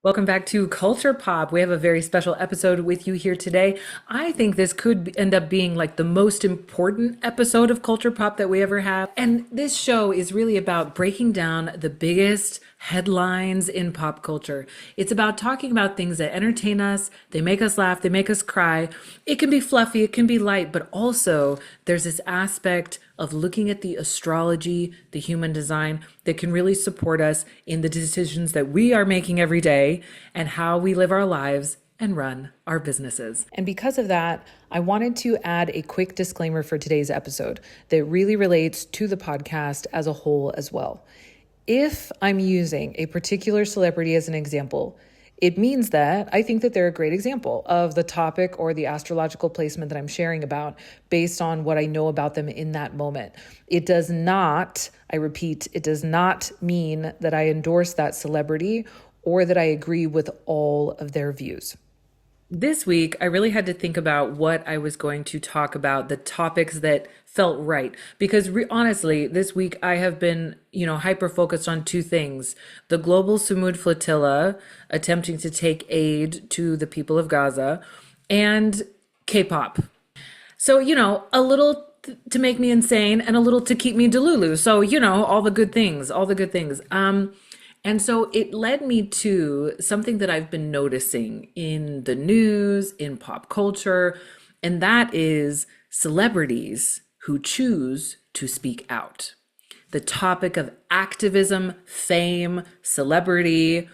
Welcome back to Culture Pop. We have a very special episode with you here today. I think this could end up being like the most important episode of Culture Pop that we ever have. And this show is really about breaking down the biggest headlines in pop culture. It's about talking about things that entertain us, they make us laugh, they make us cry. It can be fluffy, it can be light, but also there's this aspect of looking at the astrology, the human design that can really support us in the decisions that we are making every day and how we live our lives and run our businesses. And because of that, I wanted to add a quick disclaimer for today's episode that really relates to the podcast as a whole as well. If I'm using a particular celebrity as an example, it means that I think that they're a great example of the topic or the astrological placement that I'm sharing about based on what I know about them in that moment. It does not, I repeat, it does not mean that I endorse that celebrity or that I agree with all of their views. This week, I really had to think about what I was going to talk about, the topics that felt right. Because honestly, this week I have been, hyper focused on two things: the global Sumud flotilla attempting to take aid to the people of Gaza, and K-pop. So, a little to make me insane and a little to keep me delulu. So, all the good things, all the good things. And so it led me to something that I've been noticing in the news, in pop culture, and that is celebrities who choose to speak out. The topic of activism, fame, celebrity,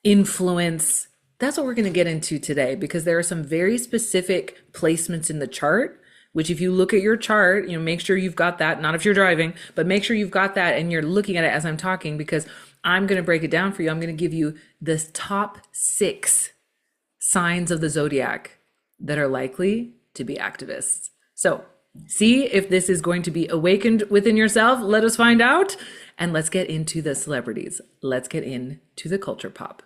influence, that's what we're going to get into today, because there are some very specific placements in the chart, which if you look at your chart, make sure you've got that, not if you're driving, but make sure you've got that and you're looking at it as I'm talking, because I'm going to break it down for you. I'm going to give you the top 6 signs of the zodiac that are likely to be activists. So see if this is going to be awakened within yourself. Let us find out. And let's get into the celebrities. Let's get into the culture pop.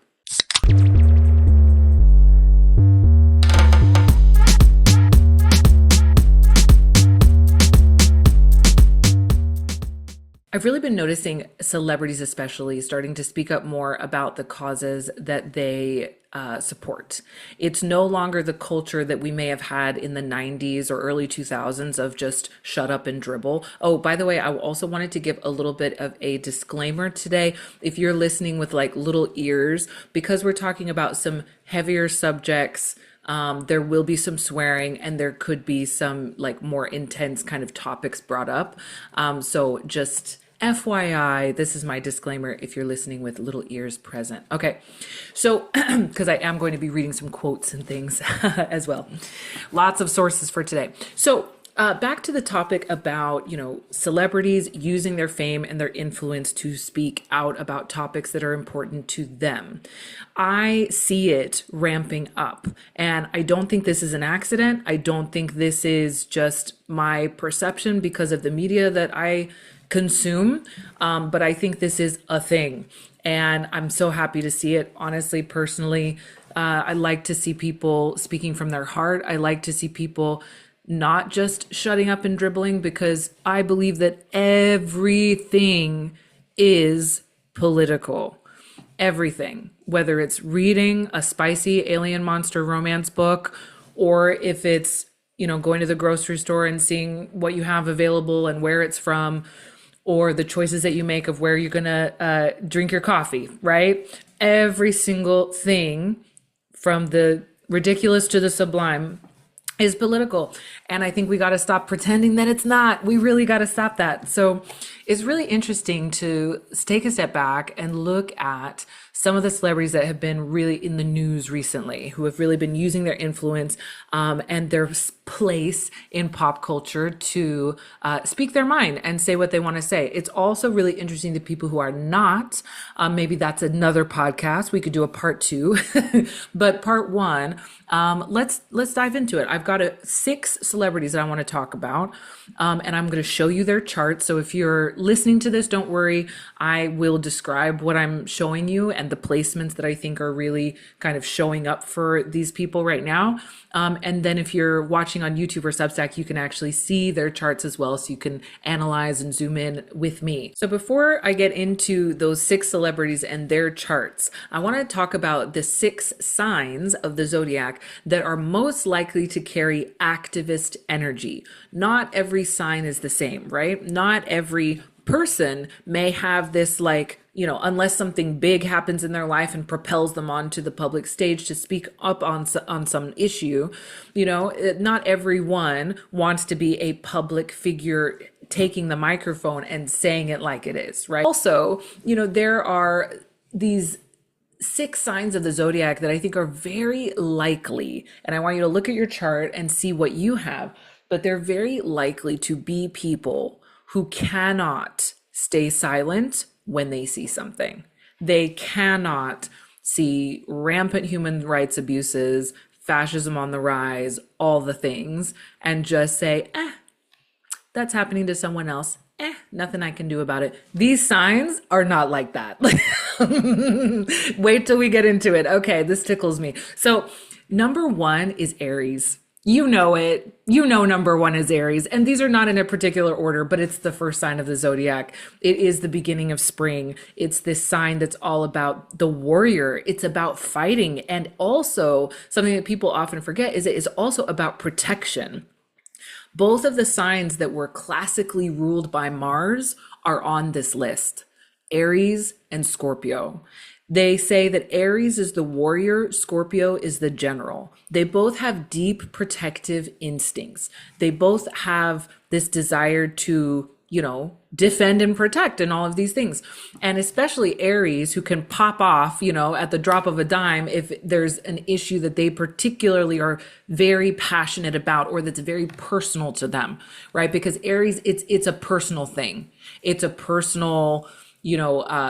I've really been noticing celebrities, especially, starting to speak up more about the causes that they support. It's no longer the culture that we may have had in the 90s or early 2000s of just shut up and dribble. Oh, by the way, I also wanted to give a little bit of a disclaimer today. If you're listening with like little ears, because we're talking about some heavier subjects, there will be some swearing and there could be some like more intense kind of topics brought up. So just FYI, this is my disclaimer if you're listening with little ears present. Okay, so because I am going to be reading some quotes and things as well. Lots of sources for today. So back to the topic about, celebrities using their fame and their influence to speak out about topics that are important to them. I see it ramping up, and I don't think this is an accident. I don't think this is just my perception because of the media that I consume, but I think this is a thing, and I'm so happy to see it. Honestly, personally, I like to see people speaking from their heart. I like to see people not just shutting up and dribbling, because I believe that everything is political. Everything, whether it's reading a spicy alien monster romance book, or if it's, going to the grocery store and seeing what you have available and where it's from, or the choices that you make of where you're going to drink your coffee, right? Every single thing, from the ridiculous to the sublime, is political. And I think we got to stop pretending that it's not. We really got to stop that. So it's really interesting to take a step back and look at some of the celebrities that have been really in the news recently, who have really been using their influence and their place in pop culture to speak their mind and say what they want to say. It's also really interesting to people who are not. Maybe that's another podcast. We could do a part 2, but part 1, let's dive into it. I've got 6 celebrities that I want to talk about, and I'm going to show you their charts. So if you're listening to this, don't worry. I will describe what I'm showing you, and the placements that I think are really kind of showing up for these people right now. And then if you're watching on YouTube or Substack, you can actually see their charts as well, so you can analyze and zoom in with me. So before I get into those 6 celebrities and their charts, I want to talk about the 6 signs of the zodiac that are most likely to carry activist energy. Not every sign is the same, right? Not every person may have this, like, unless something big happens in their life and propels them onto the public stage to speak up on some issue, not everyone wants to be a public figure taking the microphone and saying it like it is, right? Also, there are these 6 signs of the zodiac that I think are very likely, and I want you to look at your chart and see what you have, but they're very likely to be people who cannot stay silent when they see something. They cannot see rampant human rights abuses, fascism on the rise, all the things, and just say, that's happening to someone else. Nothing I can do about it. These signs are not like that. Wait till we get into it. Okay, this tickles me. So number 1 is Aries. You know it. Number 1 is Aries. And these are not in a particular order, but it's the first sign of the zodiac. It is the beginning of spring. It's this sign that's all about the warrior. It's about fighting. And also something that people often forget is it is also about protection. Both of the signs that were classically ruled by Mars are on this list, Aries and Scorpio. They say that Aries is the warrior, Scorpio is the general. They both have deep protective instincts. They both have this desire to, defend and protect and all of these things. And especially Aries, who can pop off, at the drop of a dime if there's an issue that they particularly are very passionate about or that's very personal to them, right? Because Aries, it's a personal thing. It's a personal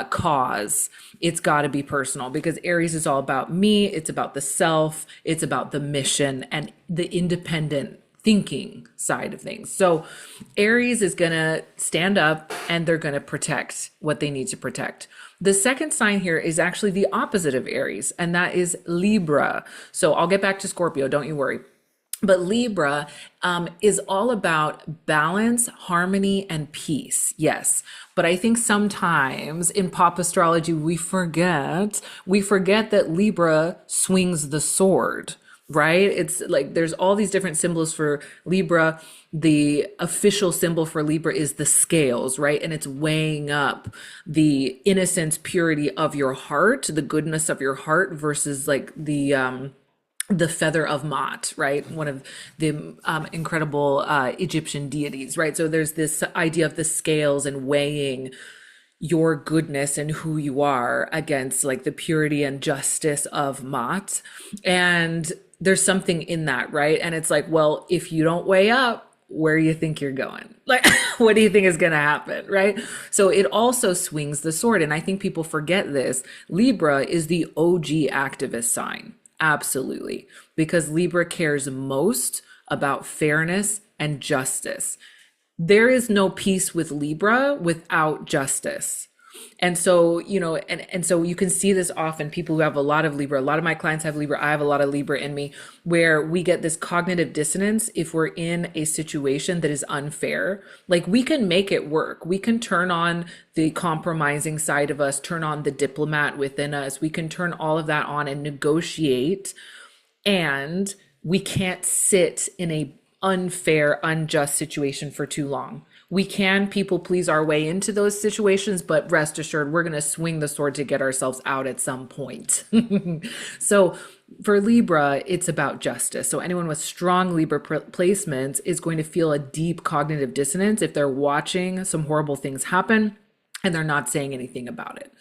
cause. It's got to be personal because Aries is all about me. It's about the self. It's about the mission and the independent thinking side of things. So Aries is going to stand up and they're going to protect what they need to protect. The second sign here is actually the opposite of Aries, and that is Libra. So I'll get back to Scorpio, don't you worry. But Libra is all about balance, harmony, and peace. Yes. But I think sometimes in pop astrology, we forget that Libra swings the sword, right? It's like there's all these different symbols for Libra. The official symbol for Libra is the scales, right? And it's weighing up the innocence, purity of your heart, the goodness of your heart versus like the feather of Ma'at, right? One of the incredible Egyptian deities, right? So there's this idea of the scales and weighing your goodness and who you are against like the purity and justice of Ma'at. And there's something in that, right? And it's like, well, if you don't weigh up, where do you think you're going? Like, what do you think is going to happen, right? So it also swings the sword. And I think people forget this. Libra is the OG activist sign. Absolutely. Because Libra cares most about fairness and justice. There is no peace with Libra without justice. And so, and so you can see this often, people who have a lot of Libra, a lot of my clients have Libra, I have a lot of Libra in me, where we get this cognitive dissonance if we're in a situation that is unfair. Like we can make it work. We can turn on the compromising side of us, turn on the diplomat within us. We can turn all of that on and negotiate. And we can't sit in a unfair, unjust situation for too long. We can people please our way into those situations, but rest assured, we're going to swing the sword to get ourselves out at some point. So for Libra, it's about justice. So anyone with strong Libra placements is going to feel a deep cognitive dissonance if they're watching some horrible things happen and they're not saying anything about it.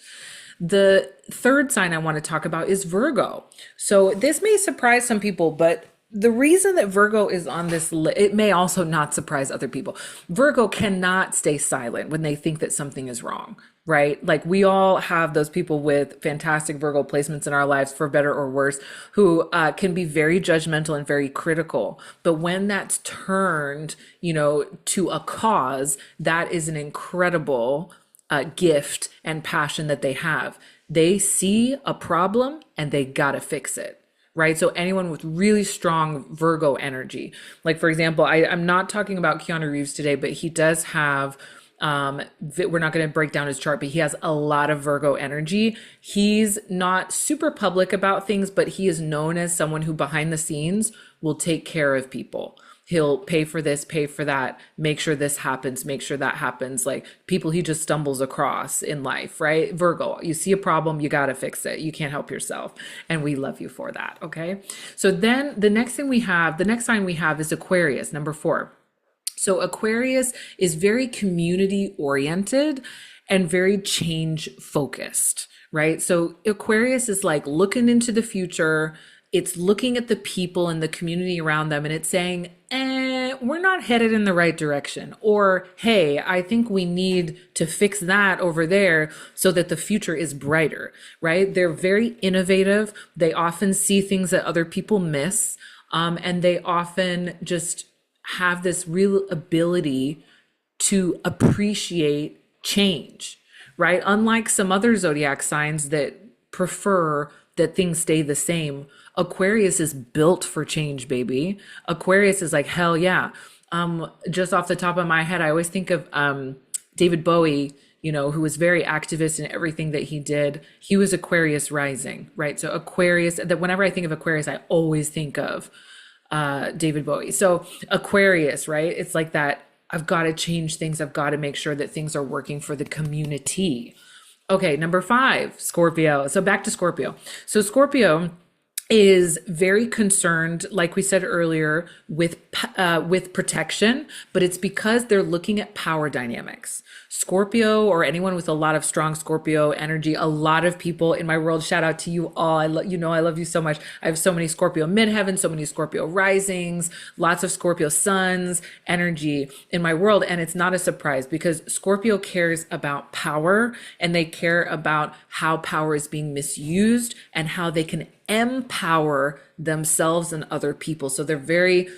The third sign I want to talk about is Virgo. So this may surprise some people, but the reason that Virgo is on this list, it may also not surprise other people. Virgo cannot stay silent when they think that something is wrong, right? Like we all have those people with fantastic Virgo placements in our lives, for better or worse, who can be very judgmental and very critical. But when that's turned, to a cause, that is an incredible gift and passion that they have. They see a problem and they gotta fix it, right? So anyone with really strong Virgo energy, like for example, I'm not talking about Keanu Reeves today, but he does have, we're not going to break down his chart, but he has a lot of Virgo energy. He's not super public about things, but he is known as someone who behind the scenes will take care of people. He'll pay for this, pay for that, make sure this happens, make sure that happens. Like people he just stumbles across in life, right? Virgo, you see a problem, you got to fix it. You can't help yourself. And we love you for that. Okay. So then the next sign we have is Aquarius, number 4. So Aquarius is very community oriented and very change focused, right? So Aquarius is like looking into the future. It's looking at the people and the community around them and it's saying, we're not headed in the right direction. Or, hey, I think we need to fix that over there so that the future is brighter, right? They're very innovative. They often see things that other people miss. And they often just have this real ability to appreciate change, right? Unlike some other zodiac signs that prefer that things stay the same, Aquarius is built for change, baby. Aquarius is like, hell yeah. Just off the top of my head, I always think of David Bowie, who was very activist in everything that he did. He was Aquarius rising, right? So Aquarius, that whenever I think of Aquarius, I always think of David Bowie. So Aquarius, right? It's like that. I've got to change things. I've got to make sure that things are working for the community. Okay, number 5, Scorpio. So back to Scorpio. So Scorpio is very concerned, like we said earlier, with protection, but it's because they're looking at power dynamics. Scorpio, or anyone with a lot of strong Scorpio energy, a lot of people in my world, shout out to you all. I love you so much. I have so many Scorpio midheaven, so many Scorpio risings, lots of Scorpio suns energy in my world. And it's not a surprise because Scorpio cares about power and they care about how power is being misused and how they can empower themselves and other people. So they're very,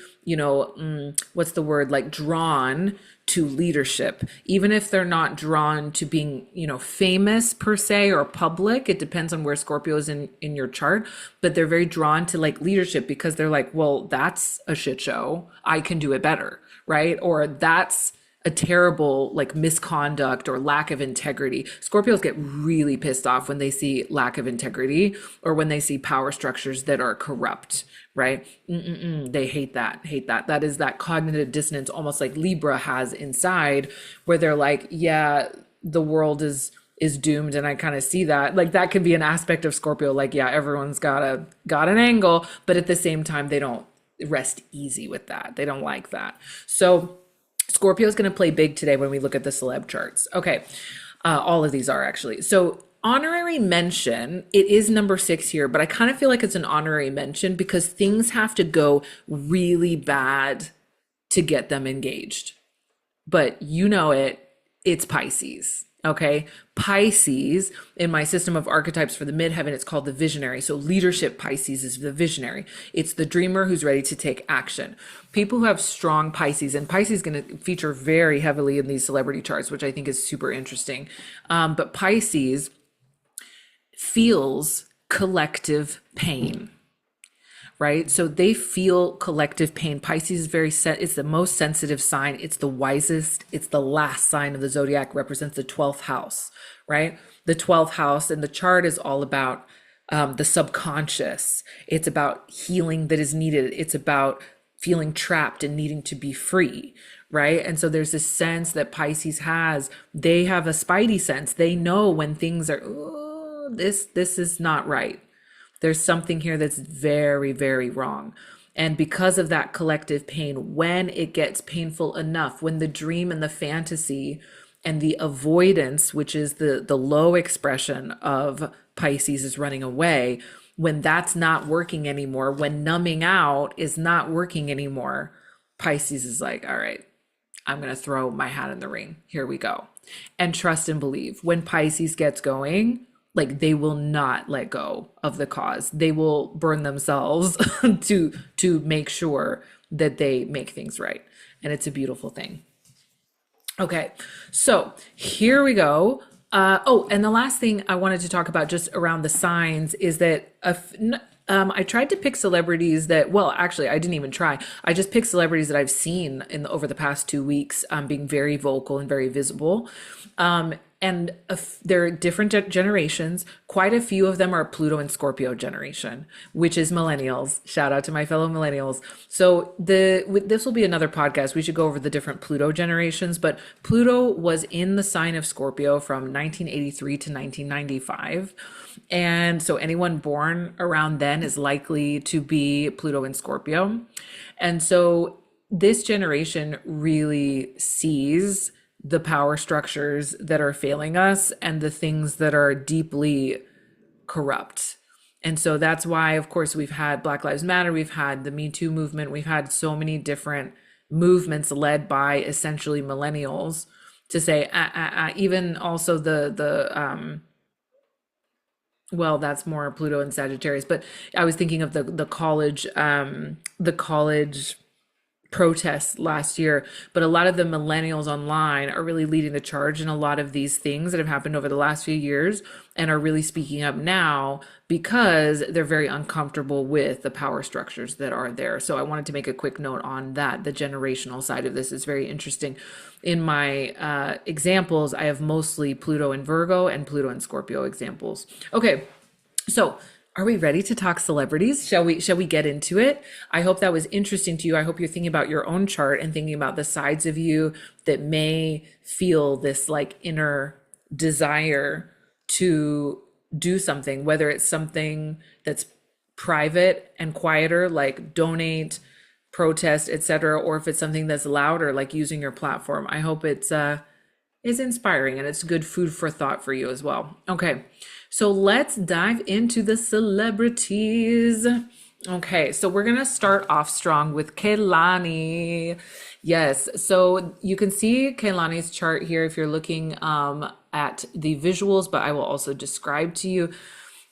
what's the word? Like drawn to leadership, even if they're not drawn to being, famous per se or public. It depends on where Scorpio is in your chart, but they're very drawn to like leadership because they're like, well, that's a shit show. I can do it better, right? Or that's a terrible like misconduct or lack of integrity. Scorpios get really pissed off when they see lack of integrity or when they see power structures that are corrupt, right? They hate that. That is that cognitive dissonance, almost like Libra has inside, where they're like, yeah, the world is doomed. And I kind of see that. Like that could be an aspect of Scorpio. Like, yeah, everyone's got an angle, but at the same time, they don't rest easy with that. They don't like that. So Scorpio is going to play big today when we look at the celeb charts. Okay. All of these are actually. So honorary mention, it is number 6 here, but I kind of feel like it's an honorary mention because things have to go really bad to get them engaged. But it's Pisces. Okay. Pisces, in my system of archetypes for the midheaven, it's called the visionary. So leadership Pisces is the visionary. It's the dreamer who's ready to take action. People who have strong Pisces, and Pisces is going to feature very heavily in these celebrity charts, which I think is super interesting. But Pisces feels collective pain. Right? So they feel collective pain. Pisces is it's the most sensitive sign. It's the wisest. It's the last sign of the zodiac, represents the 12th house, right? The 12th house and the chart is all about the subconscious. It's about healing that is needed. It's about feeling trapped and needing to be free, right? And so there's this sense that Pisces has. They have a spidey sense. They know when things are, this is not right. There's something here that's very, very wrong. And because of that collective pain, when it gets painful enough, when the dream and the fantasy and the avoidance, which is the low expression of Pisces, is running away, when that's not working anymore, when numbing out is not working anymore, Pisces is like, all right, I'm going to throw my hat in the ring. Here we go. And trust and believe. When Pisces gets going, like they will not let go of the cause. They will burn themselves to make sure that they make things right. And it's a beautiful thing. Okay, so here we go. Oh, and the last thing I wanted to talk about just around the signs is that I tried to pick celebrities that, well, actually, I didn't even try. I just picked celebrities that I've seen over the past 2 weeks, being very vocal and very visible. And they're different generations. Quite a few of them are Pluto and Scorpio generation, which is millennials. Shout out to my fellow millennials. So this will be another podcast. We should go over the different Pluto generations, but Pluto was in the sign of Scorpio from 1983 to 1995. And so anyone born around then is likely to be Pluto and Scorpio. And so this generation really sees the power structures that are failing us and the things that are deeply corrupt. And so that's why, of course, we've had Black Lives Matter, we've had the Me Too movement, we've had so many different movements led by essentially millennials to say, even also well, that's more Pluto and Sagittarius, but I was thinking of the college protests last year, but a lot of the millennials online are really leading the charge in a lot of these things that have happened over the last few years and are really speaking up now because they're very uncomfortable with the power structures that are there. So I wanted to make a quick note on that. The generational side of this is very interesting. In my examples, I have mostly Pluto and Virgo and Pluto and Scorpio examples. Okay, so are we ready to talk celebrities? Shall we get into it? I hope that was interesting to you. I hope you're thinking about your own chart and thinking about the sides of you that may feel this like inner desire to do something, whether it's something that's private and quieter, like donate, protest, etc., or if it's something that's louder, like using your platform. I hope it's inspiring and it's good food for thought for you as well. Okay. So let's dive into the celebrities. Okay, so we're gonna start off strong with Kehlani. Yes, so you can see Kehlani's chart here if you're looking at the visuals, but I will also describe to you.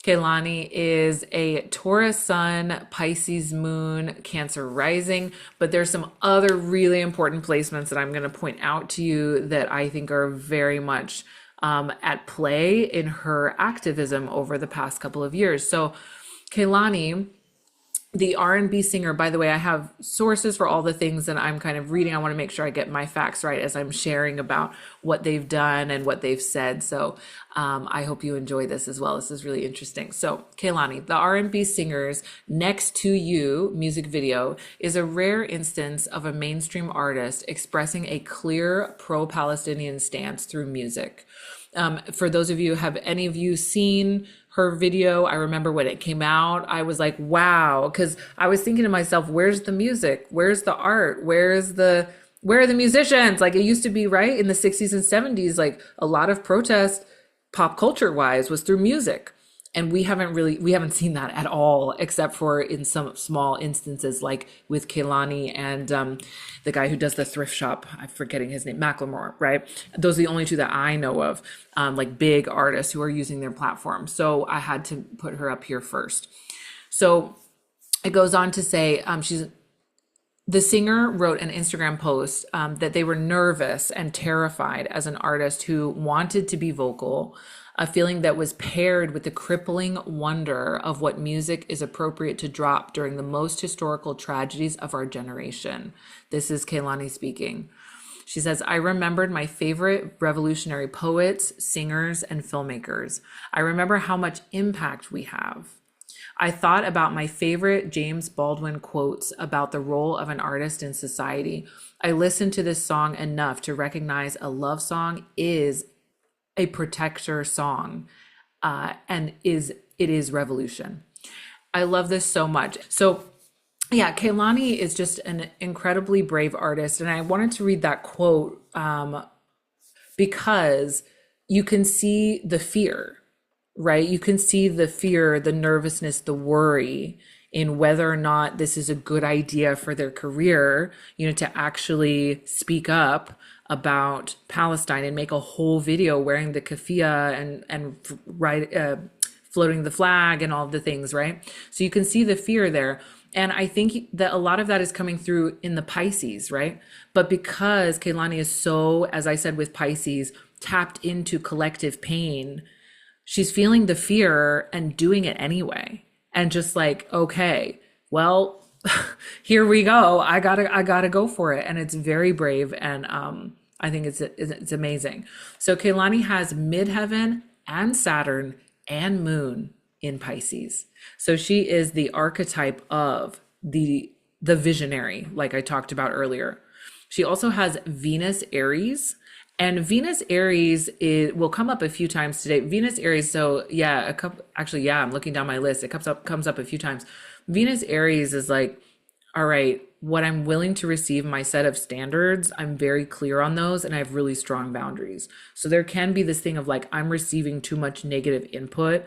Kehlani is a Taurus sun, Pisces moon, Cancer rising, but there's some other really important placements that I'm gonna point out to you that I think are very much at play in her activism over the past couple of years. So Kehlani, the R&B singer, by the way, I have sources for all the things that I'm kind of reading. I want to make sure I get my facts right as I'm sharing about what they've done and what they've said. So I hope you enjoy this as well. This is really interesting. So Kehlani, the R&B singer's Next to You music video is a rare instance of a mainstream artist expressing a clear pro-Palestinian stance through music. For those of you, have any of you seen her video? I remember when it came out, I was like, wow, because I was thinking to myself, where's the music? Where's the art? Where are the musicians? Like it used to be, right? In the 60s and 70s, like a lot of protest pop culture wise was through music. And we haven't seen that at all, except for in some small instances, like with Kehlani and the guy who does the thrift shop. I'm forgetting his name, Macklemore, right? Those are the only two that I know of, like big artists who are using their platform. So I had to put her up here first. So it goes on to say, the singer wrote an Instagram post that they were nervous and terrified as an artist who wanted to be vocal, a feeling that was paired with the crippling wonder of what music is appropriate to drop during the most historical tragedies of our generation. This is Kehlani speaking. She says, I remembered my favorite revolutionary poets, singers, and filmmakers. I remember how much impact we have. I thought about my favorite James Baldwin quotes about the role of an artist in society. I listened to this song enough to recognize a love song is a protector song, and it is revolution. I love this so much. So yeah, Kehlani is just an incredibly brave artist. And I wanted to read that quote because you can see the fear, right? You can see the fear, the nervousness, the worry in whether or not this is a good idea for their career, to actually speak up about Palestine and make a whole video wearing the keffiyeh and floating the flag and all of the things, right? So you can see the fear there. And I think that a lot of that is coming through in the Pisces, right? But because Kehlani is so, as I said with Pisces, tapped into collective pain, she's feeling the fear and doing it anyway. And just like, okay, well, here we go. I gotta go for it. And it's very brave. And I think it's amazing. So Kehlani has midheaven and Saturn and moon in Pisces. So she is the archetype of the visionary, like I talked about earlier. She also has Venus Aries, and Venus Aries will come up a few times today. Venus Aries, so yeah, actually, yeah, I'm looking down my list. It comes up a few times. Venus Aries is like, all right, what I'm willing to receive, my set of standards, I'm very clear on those, and I have really strong boundaries. So there can be this thing of like, I'm receiving too much negative input.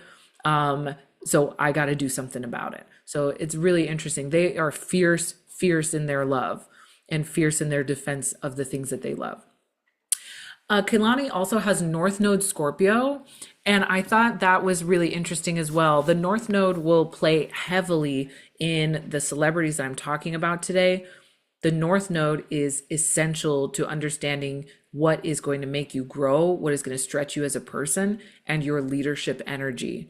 So I got to do something about it. So it's really interesting. They are fierce in their love and fierce in their defense of the things that they love. Kehlani also has North Node Scorpio, and I thought that was really interesting as well. The North Node will play heavily in the celebrities I'm talking about today. The North Node is essential to understanding what is going to make you grow, what is going to stretch you as a person, and your leadership energy.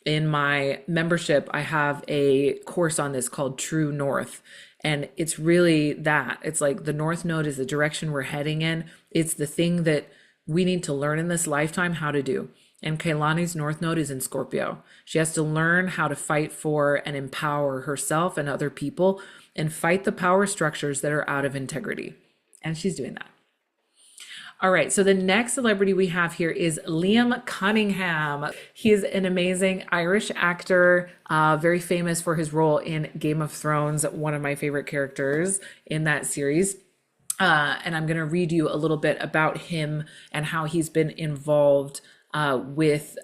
In my membership, I have a course on this called True North. And it's really that. It's like the North Node is the direction we're heading in. It's the thing that we need to learn in this lifetime how to do. And Kehlani's North Node is in Scorpio. She has to learn how to fight for and empower herself and other people and fight the power structures that are out of integrity. And she's doing that. All right, so the next celebrity we have here is Liam Cunningham. He is an amazing Irish actor, very famous for his role in Game of Thrones, one of my favorite characters in that series. And I'm going to read you a little bit about him and how he's been involved with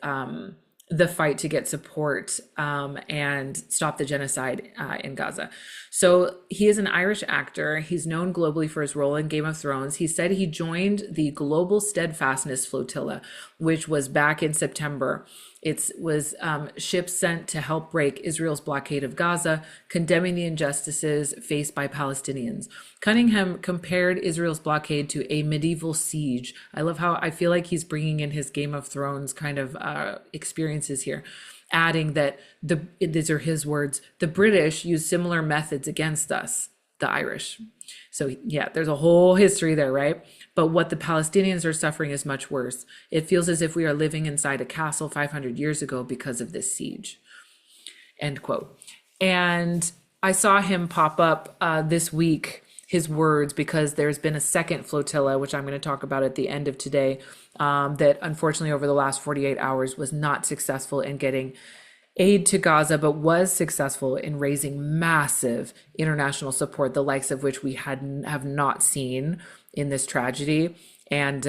the fight to get support and stop the genocide in Gaza. So he is an Irish actor. He's known globally for his role in Game of Thrones. He said he joined the Global Steadfastness Flotilla, which was back in September. It was ships sent to help break Israel's blockade of Gaza, condemning the injustices faced by Palestinians. Cunningham compared Israel's blockade to a medieval siege. I love how I feel like he's bringing in his Game of Thrones kind of experiences here, adding that these are his words, the British used similar methods against us, the Irish. So yeah, there's a whole history there, right? But what the Palestinians are suffering is much worse. It feels as if we are living inside a castle 500 years ago because of this siege. End quote. And I saw him pop up this week, his words, because there's been a second flotilla, which I'm going to talk about at the end of today, that unfortunately over the last 48 hours was not successful in getting aid to Gaza, but was successful in raising massive international support, the likes of which we have not seen in this tragedy. And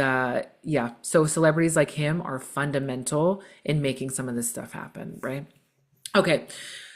yeah, so celebrities like him are fundamental in making some of this stuff happen, right? Okay.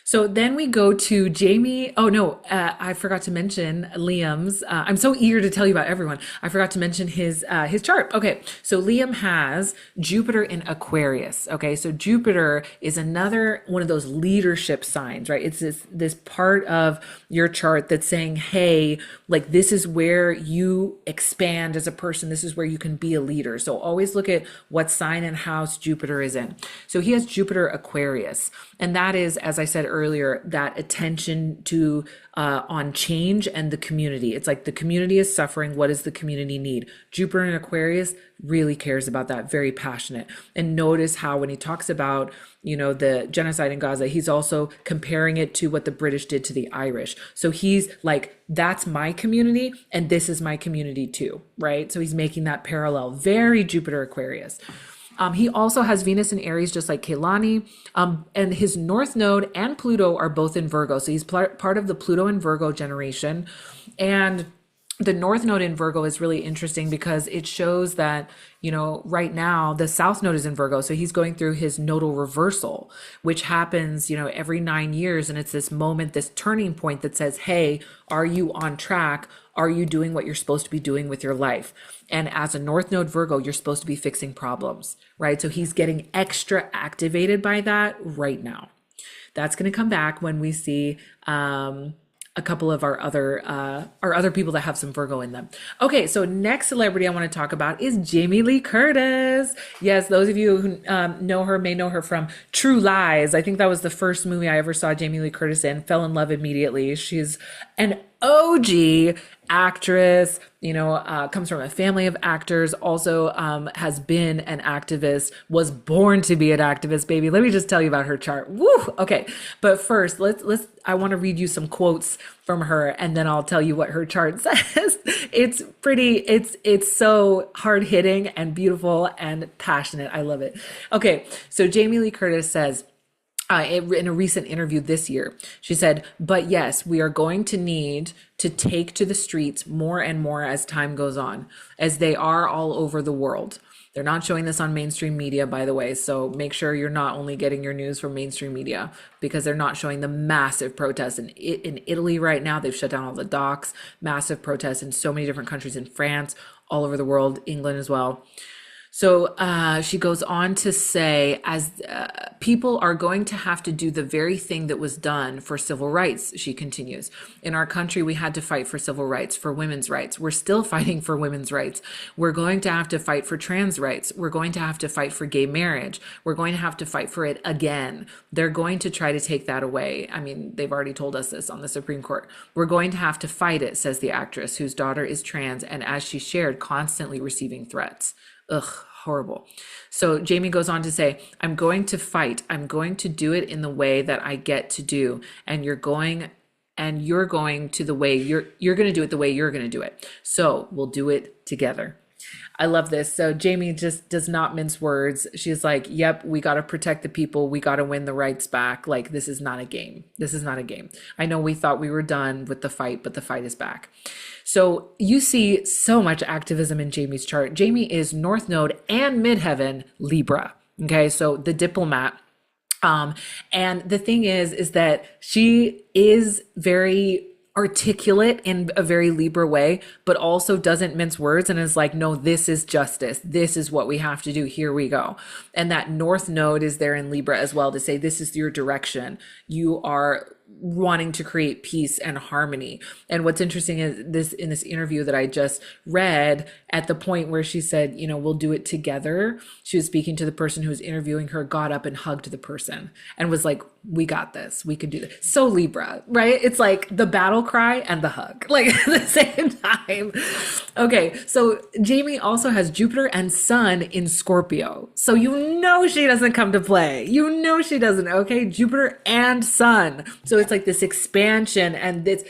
So then we go to Jamie. Oh no, I forgot to mention Liam's. I'm so eager to tell you about everyone. I forgot to mention his chart. Okay, so Liam has Jupiter in Aquarius. Okay, so Jupiter is another one of those leadership signs, right? It's this part of your chart that's saying, hey, like this is where you expand as a person. This is where you can be a leader. So always look at what sign and house Jupiter is in. So he has Jupiter Aquarius, and that is, as I said earlier, that attention to on change and the community. It's like the community is suffering. What does the community need? Jupiter in Aquarius really cares about that, very passionate. And notice how when he talks about, you know, the genocide in Gaza, he's also comparing it to what the British did to the Irish. So he's like, that's my community and this is my community too, right? So he's making that parallel, very Jupiter Aquarius. He also has Venus in Aries, just like Kehlani, and his North Node and Pluto are both in Virgo. So he's part of the Pluto and Virgo generation. And the North Node in Virgo is really interesting because it shows that, you know, right now the South Node is in Virgo. So he's going through his nodal reversal, which happens, you know, every 9 years. And it's this moment, this turning point that says, hey, are you on track? Are you doing what you're supposed to be doing with your life? And as a North Node Virgo, you're supposed to be fixing problems, right? So he's getting extra activated by that right now. That's going to come back when we see a couple of our other people that have some Virgo in them. Okay, so next celebrity I want to talk about is Jamie Lee Curtis. Yes, those of you who know her may know her from True Lies. I think that was the first movie I ever saw Jamie Lee Curtis in. Fell in love immediately. She's an OG actress, comes from a family of actors, also has been an activist, was born to be an activist, baby. Let me just tell you about her chart. Woo! Okay. But first, I want to read you some quotes from her, and then I'll tell you what her chart says. It's so hard hitting and beautiful and passionate. I love it. Okay. So Jamie Lee Curtis says, in a recent interview this year, she said, but yes, we are going to need to take to the streets more and more as time goes on, as they are all over the world. They're not showing this on mainstream media, by the way. So make sure you're not only getting your news from mainstream media, because they're not showing the massive protests in Italy right now. They've shut down all the docks, massive protests in so many different countries, in France, all over the world, England as well. So she goes on to say, as people are going to have to do the very thing that was done for civil rights, she continues. In our country, we had to fight for civil rights, for women's rights. We're still fighting for women's rights. We're going to have to fight for trans rights. We're going to have to fight for gay marriage. We're going to have to fight for it again. They're going to try to take that away. I mean, they've already told us this on the Supreme Court. We're going to have to fight it, says the actress, whose daughter is trans, and as she shared, constantly receiving threats. Ugh, horrible. So Jamie goes on to say, I'm going to fight. I'm going to do it in the way that I get to do. And you're going to the way you're going to do it the way you're going to do it. So we'll do it together. I love this. So Jamie just does not mince words. She's like, yep, we got to protect the people. We got to win the rights back. Like, this is not a game. This is not a game. I know we thought we were done with the fight, but the fight is back. So you see so much activism in Jamie's chart. Jamie is North Node and Midheaven Libra. Okay, so the diplomat. And the thing is that she is very articulate in a very Libra way, but also doesn't mince words and is like, no, this is justice. This is what we have to do. Here we go. And that North Node is there in Libra as well to say, this is your direction. You are wanting to create peace and harmony. And what's interesting is this, in this interview that I just read, at the point where she said, we'll do it together, she was speaking to the person who was interviewing her, got up and hugged the person and was like, we got this, we can do this. So Libra, right? It's like the battle cry and the hug, like at the same time. Okay, so Jamie also has Jupiter and Sun in Scorpio. So she doesn't come to play. She doesn't, okay? Jupiter and Sun. So it's like this expansion, and this,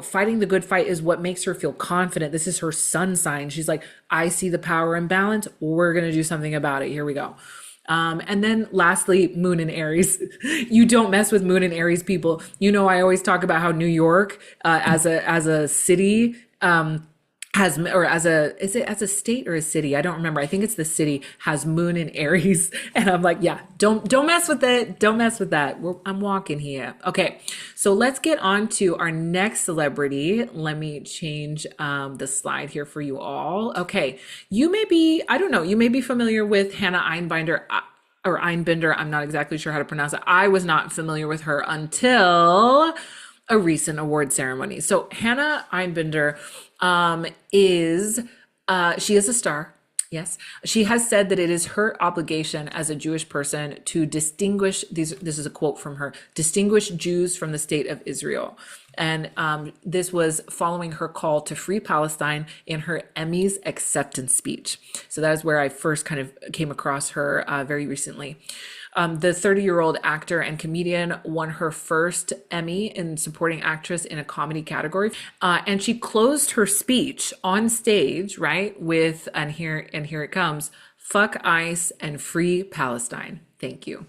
fighting the good fight is what makes her feel confident. This is her sun sign. She's like, I see the power imbalance. We're going to do something about it. Here we go. And then lastly, Moon in Aries. You don't mess with Moon in Aries people. I always talk about how New York, as a city, as a state or a city? I don't remember. I think it's the city, has Moon in Aries. And I'm like, yeah, don't mess with it. Don't mess with that. I'm walking here. Okay. So let's get on to our next celebrity. Let me change the slide here for you all. Okay. You may be familiar with Hannah Einbinder, or Einbinder. I'm not exactly sure how to pronounce it. I was not familiar with her until a recent award ceremony. So Hannah Einbinder she is a star. Yes. She has said that it is her obligation as a Jewish person to distinguish this is a quote from her, distinguish Jews from the state of Israel. And this was following her call to free Palestine in her Emmys acceptance speech. So that is where I first kind of came across her very recently. The 30-year-old actor and comedian won her first Emmy in supporting actress in a comedy category. And she closed her speech on stage, right, with, and here it comes, fuck ICE and free Palestine. Thank you.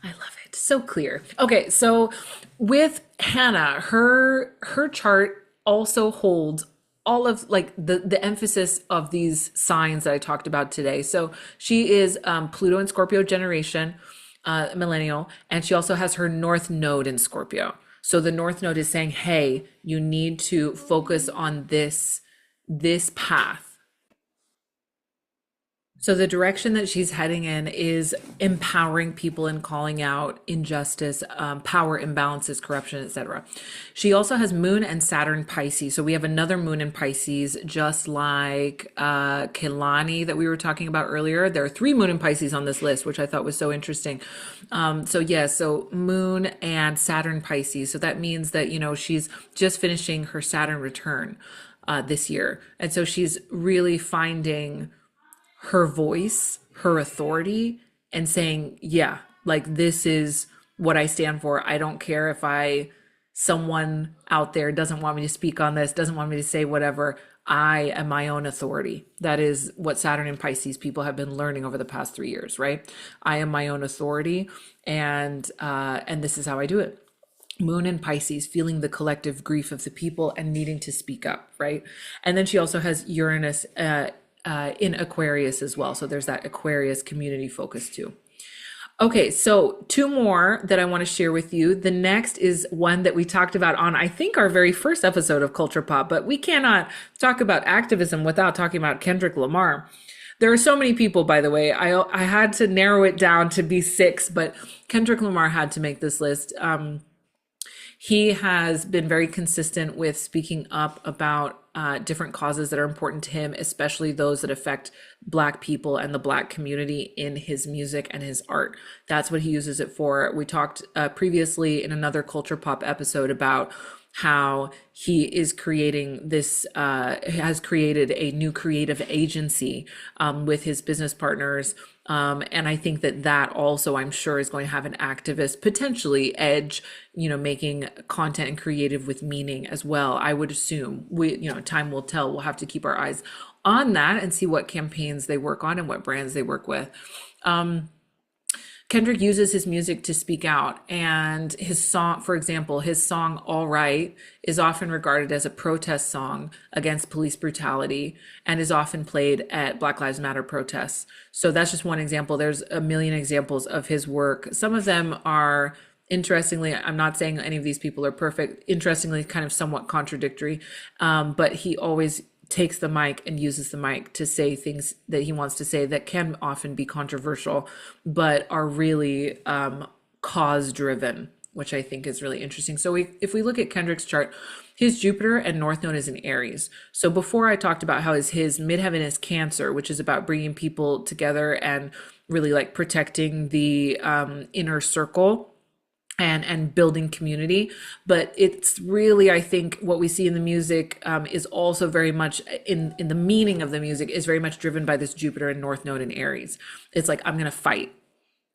I love it. So clear. Okay, so with Hannah, her chart also holds all of like the emphasis of these signs that I talked about today. So she is Pluto and Scorpio generation, millennial, and she also has her North Node in Scorpio. So the North Node is saying, hey, you need to focus on this path. So the direction that she's heading in is empowering people and calling out injustice, power imbalances, corruption, etc. She also has Moon and Saturn Pisces. So we have another Moon in Pisces, just like Kehlani that we were talking about earlier. There are three Moon in Pisces on this list, which I thought was so interesting. So Moon and Saturn Pisces. So that means that, she's just finishing her Saturn return this year. And so she's really finding her voice, her authority, and saying, yeah, like this is what I stand for. I don't care if someone out there doesn't want me to speak on this, doesn't want me to say whatever. I am my own authority. That is what Saturn and Pisces people have been learning over the past 3 years, right? I am my own authority, and this is how I do it. Moon in Pisces, feeling the collective grief of the people and needing to speak up, right? And then she also has Uranus in Aquarius as well. So there's that Aquarius community focus too. Okay, so two more that I want to share with you. The next is one that we talked about on, I think, our very first episode of Culture Pop, but we cannot talk about activism without talking about Kendrick Lamar. There are so many people, by the way. I had to narrow it down to be 6, but Kendrick Lamar had to make this list. He has been very consistent with speaking up about different causes that are important to him, especially those that affect Black people and the Black community in his music and his art. That's what he uses it for. We talked previously in another Culture Pop episode about how he is creating this, has created a new creative agency with his business partners. And I think that also, I'm sure, is going to have an activist potentially edge, making content and creative with meaning as well. I would assume time will tell. We'll have to keep our eyes on that and see what campaigns they work on and what brands they work with. Kendrick uses his music to speak out, and his song, for example, his song All Right is often regarded as a protest song against police brutality and is often played at Black Lives Matter protests. So that's just one example. There's a million examples of his work. Some of them are, interestingly, I'm not saying any of these people are perfect, interestingly, kind of somewhat contradictory, but he always takes the mic and uses the mic to say things that he wants to say that can often be controversial, but are really cause driven, which I think is really interesting. So if we look at Kendrick's chart, his Jupiter and North Node is in Aries. So before I talked about how his midheaven is Cancer, which is about bringing people together and really like protecting the inner circle and building community. But it's really, I think what we see in the music is also very much in the meaning of the music is very much driven by this Jupiter and North Node in Aries. It's like, I'm going to fight.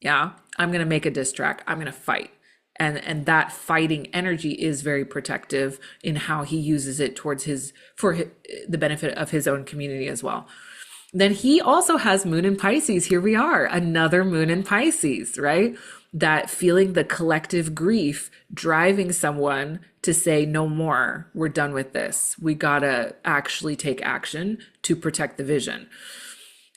Yeah. I'm going to make a diss track. I'm going to fight. And that fighting energy is very protective in how he uses it towards the benefit of his own community as well. Then he also has Moon in Pisces. Here we are, another Moon in Pisces, right? That feeling the collective grief driving someone to say, no more, we're done with this. We gotta actually take action to protect the vision.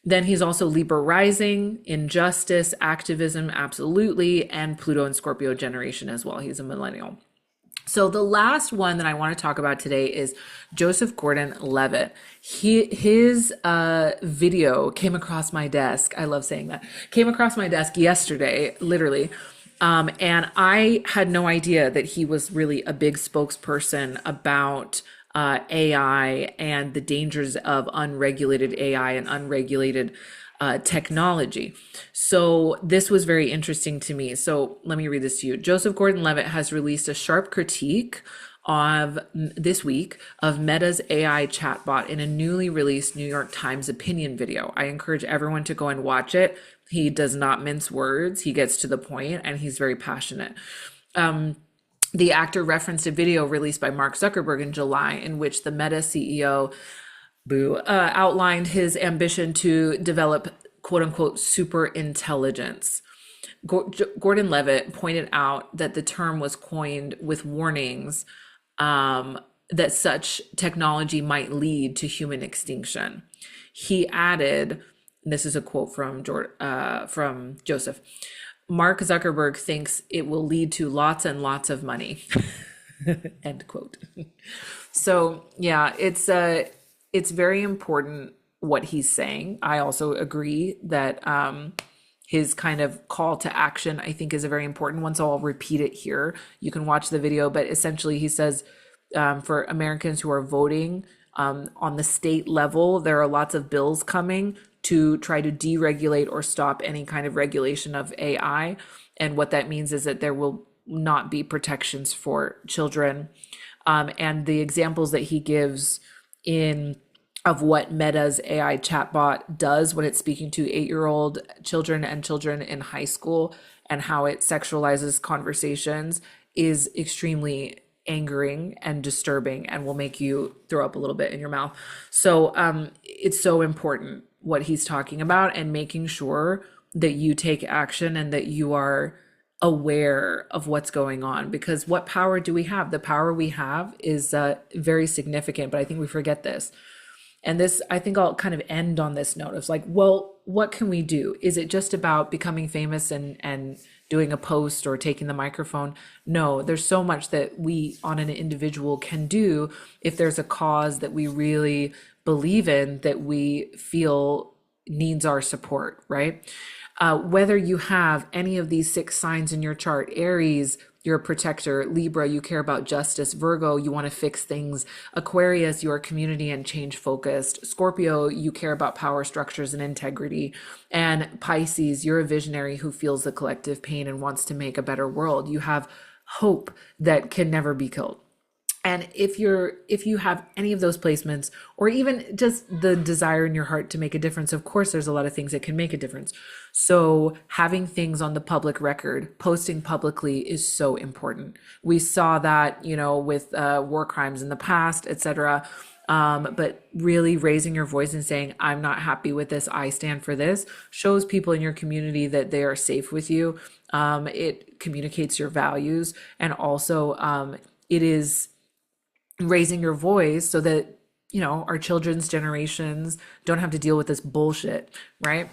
Then he's also Libra rising, injustice, activism, absolutely, and Pluto and Scorpio generation as well. He's a millennial. So the last one that I want to talk about today is Joseph Gordon Levitt. His video came across my desk. I love saying that. Came across my desk yesterday, literally. And I had no idea that he was really a big spokesperson about AI and the dangers of unregulated AI and unregulated technology. So this was very interesting to me. So let me read this to you. Joseph Gordon Levitt has released a sharp critique of this week of Meta's AI chatbot in a newly released New York Times opinion video. I encourage everyone to go and watch it. He does not mince words. He gets to the point and he's very passionate. The actor referenced a video released by Mark Zuckerberg in July in which the Meta CEO outlined his ambition to develop quote unquote super intelligence. Gordon Levitt pointed out that the term was coined with warnings that such technology might lead to human extinction. He added, this is a quote from Joseph, Mark Zuckerberg thinks it will lead to lots and lots of money. End quote. So yeah, it's very important what he's saying. I also agree that his kind of call to action, I think, is a very important one. So I'll repeat it here. You can watch the video, but essentially he says, for Americans who are voting on the state level, there are lots of bills coming to try to deregulate or stop any kind of regulation of AI. And what that means is that there will not be protections for children. And the examples that he gives in of what Meta's AI chatbot does when it's speaking to 8-year-old children and children in high school, and how it sexualizes conversations, is extremely angering and disturbing and will make you throw up a little bit in your mouth. So it's so important what he's talking about, and making sure that you take action and that you are aware of what's going on, because what power do we have? The power we have is very significant, but I think we forget this. And this, I think I'll kind of end on this note of like, well, what can we do? Is it just about becoming famous and doing a post or taking the microphone? No, there's so much that we on an individual can do if there's a cause that we really believe in, that we feel needs our support, right? Whether you have any of these 6 signs in your chart: Aries, you're a protector; Libra, you care about justice; Virgo, you want to fix things; Aquarius, you are community and change focused; Scorpio, you care about power structures and integrity; and Pisces, you're a visionary who feels the collective pain and wants to make a better world. You have hope that can never be killed. And if you have any of those placements, or even just the desire in your heart to make a difference, of course, there's a lot of things that can make a difference. So having things on the public record, posting publicly, is so important. We saw that, with war crimes in the past, etc. But really raising your voice and saying, I'm not happy with this, I stand for this, shows people in your community that they are safe with you. It communicates your values, and also it is raising your voice so that our children's generations don't have to deal with this bullshit, right?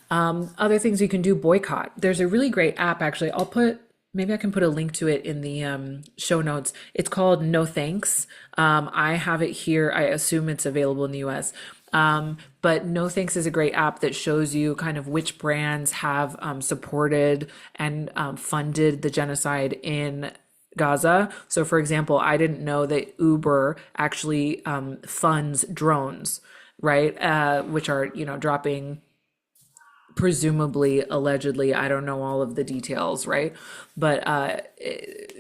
Other things you can do: boycott. There's a really great app, actually. Maybe I can put a link to it in the show notes. It's called No Thanks. I have it here. I assume it's available in the US. But No Thanks is a great app that shows you kind of which brands have supported and funded the genocide in Gaza. So for example, I didn't know that Uber actually funds drones, right? Which are, dropping, presumably, allegedly, I don't know all of the details, right? But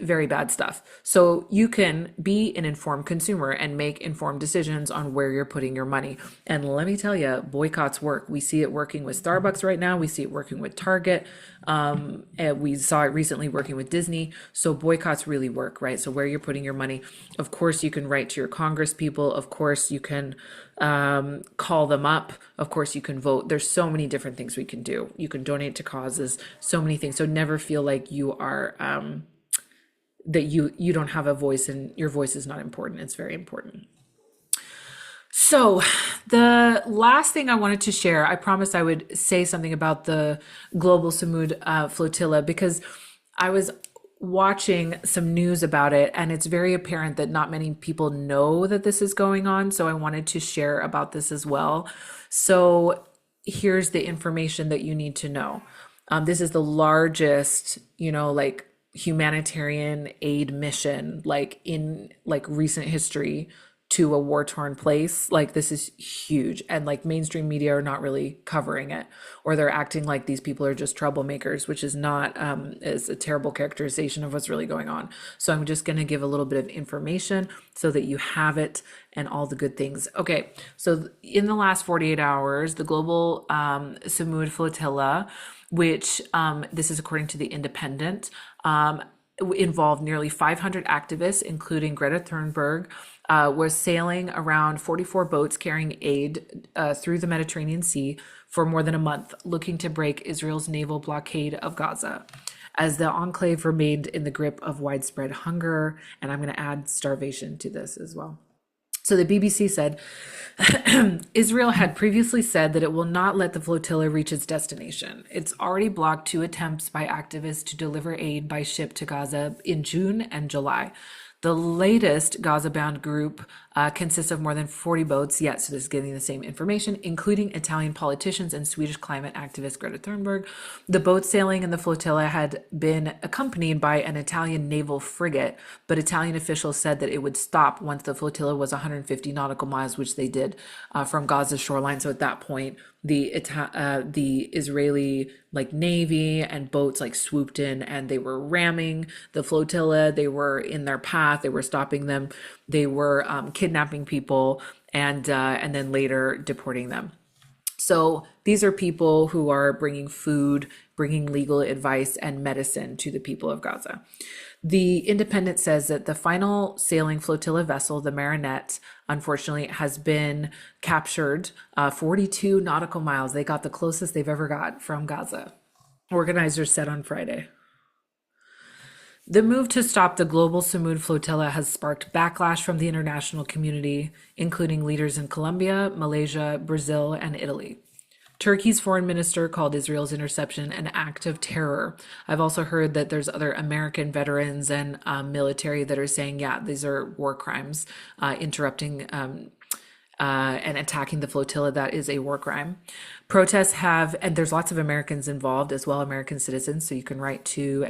very bad stuff. So you can be an informed consumer and make informed decisions on where you're putting your money. And let me tell you, boycotts work. We see it working with Starbucks right now. We see it working with Target. And we saw it recently working with Disney. So boycotts really work, right? So where you're putting your money. Of course, you can write to your Congress people. Of course, you can call them up. Of course, you can vote. There's so many different things we can do. You can donate to causes, so many things. So never feel like you are that you don't have a voice and your voice is not important. It's very important. So the last thing I wanted to share, I promised I would say something about the global Samud flotilla, because I was watching some news about it, and it's very apparent that not many people know that this is going on. So I wanted to share about this as well. So here's the information that you need to know. This is the largest, humanitarian aid mission, in recent history, to a war-torn place. This is huge, and mainstream media are not really covering it, or they're acting like these people are just troublemakers, which is not, is a terrible characterization of what's really going on. So I'm just going to give a little bit of information so that you have it and all the good things. Okay, so in the last 48 hours, the global Samud flotilla, which this is according to the Independent, involved nearly 500 activists, including Greta Thunberg, was sailing around 44 boats carrying aid through the Mediterranean Sea for more than a month, looking to break Israel's naval blockade of Gaza, as the enclave remained in the grip of widespread hunger. And I'm going to add starvation to this as well. So the BBC said, Israel had previously said that it will not let the flotilla reach its destination. It's already blocked 2 attempts by activists to deliver aid by ship to Gaza in June and July. The latest Gaza-bound group consists of more than 40 boats. Yes, so this is getting the same information, including Italian politicians and Swedish climate activist Greta Thunberg. The boat sailing in the flotilla had been accompanied by an Italian naval frigate, but Italian officials said that it would stop once the flotilla was 150 nautical miles, which they did from Gaza's shoreline. So at that point, the Israeli navy and boats swooped in, and they were ramming the flotilla. They were in their path. They were stopping them. They were kidnapping people and then later deporting them. So these are people who are bringing food, bringing legal advice and medicine to the people of Gaza. The Independent says that the final sailing flotilla vessel, the Marinette, unfortunately has been captured 42 nautical miles. They got the closest they've ever got from Gaza. Organizers said on Friday. The move to stop the global Samud flotilla has sparked backlash from the international community, including leaders in Colombia, Malaysia, Brazil, and Italy. Turkey's foreign minister called Israel's interception an act of terror. I've also heard that there's other American veterans and military that are saying, yeah, these are war crimes, interrupting and attacking the flotilla. That is a war crime. Protests have, and there's lots of Americans involved as well, American citizens. So you can write to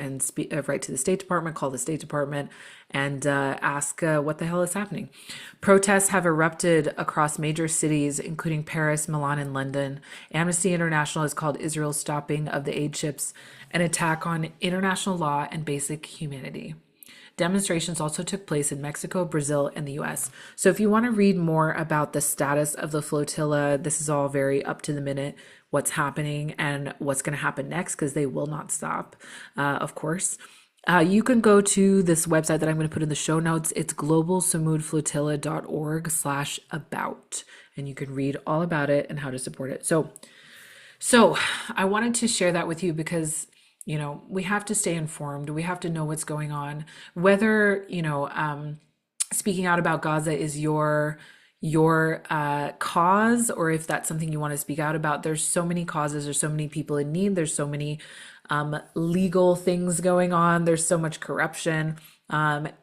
write to the State Department, call the State Department, and ask what the hell is happening. Protests have erupted across major cities, including Paris, Milan, and London. Amnesty International has called Israel's stopping of the aid ships an attack on international law and basic humanity. Demonstrations also took place in Mexico, Brazil, and the US. So if you want to read more about the status of the flotilla, this is all very up to the minute, what's happening and what's going to happen next, because they will not stop, of course. You can go to this website that I'm going to put in the show notes. It's globalsamudflotilla.org/about, and you can read all about it and how to support it. So I wanted to share that with you because we have to stay informed. We have to know what's going on. Whether, speaking out about Gaza is your cause, or if that's something you want to speak out about. There's so many causes. There's so many people in need. There's so many legal things going on. There's so much corruption.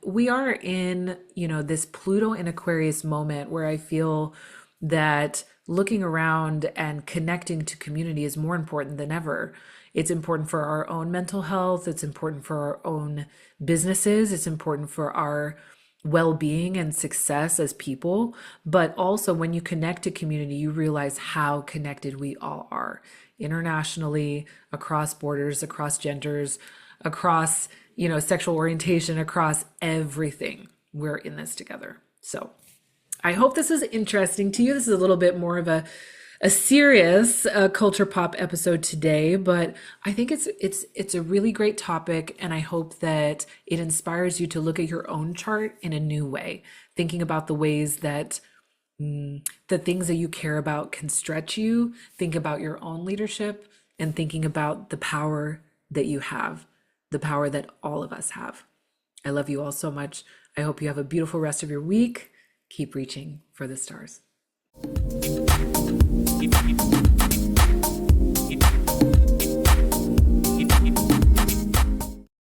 We are in, this Pluto in Aquarius moment where I feel that looking around and connecting to community is more important than ever. It's important for our own mental health. It's important for our own businesses. It's important for our well-being and success as people. But also when you connect to community, you realize how connected we all are internationally, across borders, across genders, across, sexual orientation, across everything. We're in this together. So I hope this is interesting to you. This is a little bit more of a serious culture pop episode today, but I think it's a really great topic, and I hope that it inspires you to look at your own chart in a new way, thinking about the ways that the things that you care about can stretch you. Think about your own leadership and thinking about the power that you have, the power that all of us have. I love you all so much. I hope you have a beautiful rest of your week. Keep reaching for the stars.